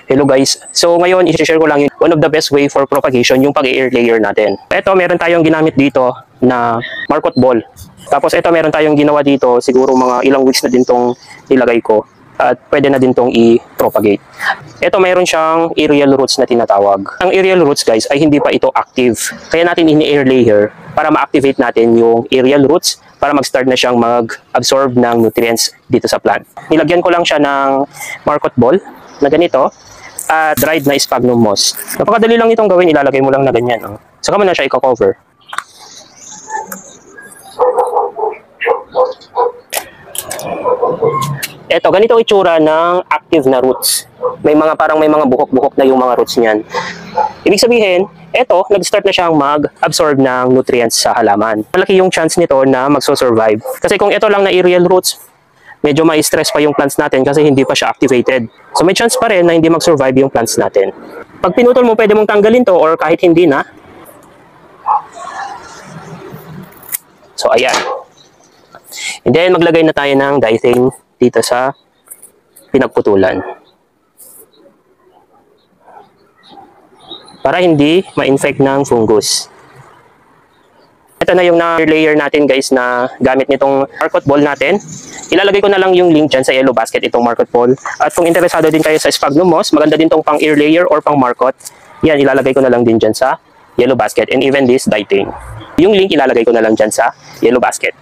Hello guys. So ngayon, i-share ko lang yung one of the best way for propagation yung pag-air layer natin. Ito, meron tayong ginamit dito na markot ball. Tapos ito, meron tayong ginawa dito, siguro mga ilang weeks na din tong nilagay ko. At pwede na din tong i-propagate. Ito, meron siyang aerial roots na tinatawag. Ang aerial roots guys ay hindi pa ito active. Kaya natin ini-air layer para ma-activate natin yung aerial roots para mag-start na siyang mag-absorb ng nutrients dito sa plant. Nilagyan ko lang siya ng markot ball na ganito. Dried na sphagnum moss. Napakadali lang itong gawin, ilalagay mo lang na ganyan. Oh. Saka mo na siya i-cover. Ito, ganito ang itsura ng active na roots. May mga buhok-buhok na yung mga roots niyan. Ibig sabihin, ito, nag-start na siyang mag-absorb ng nutrients sa halaman. Malaki yung chance nito na magso-survive. Kasi kung ito lang na aerial roots, medyo ma-stress pa yung plants natin kasi hindi pa siya activated. So may chance pa rin na hindi mag-survive yung plants natin. Pag pinutol mo, pwede mong tanggalin to or kahit hindi na. So ayan. And then maglagay na tayo ng dithane dito sa pinagputulan. Para hindi ma-infect ng fungus. Ito na yung layer natin guys na gamit nitong markot ball natin. Ilalagay ko na lang yung link dyan sa yellow basket itong markot ball. At kung interesado din kayo sa sphagnum moss, maganda din tong pang air layer or pang markot. Yan, ilalagay ko na lang din dyan sa yellow basket and even this dithane. Yung link ilalagay ko na lang dyan sa yellow basket.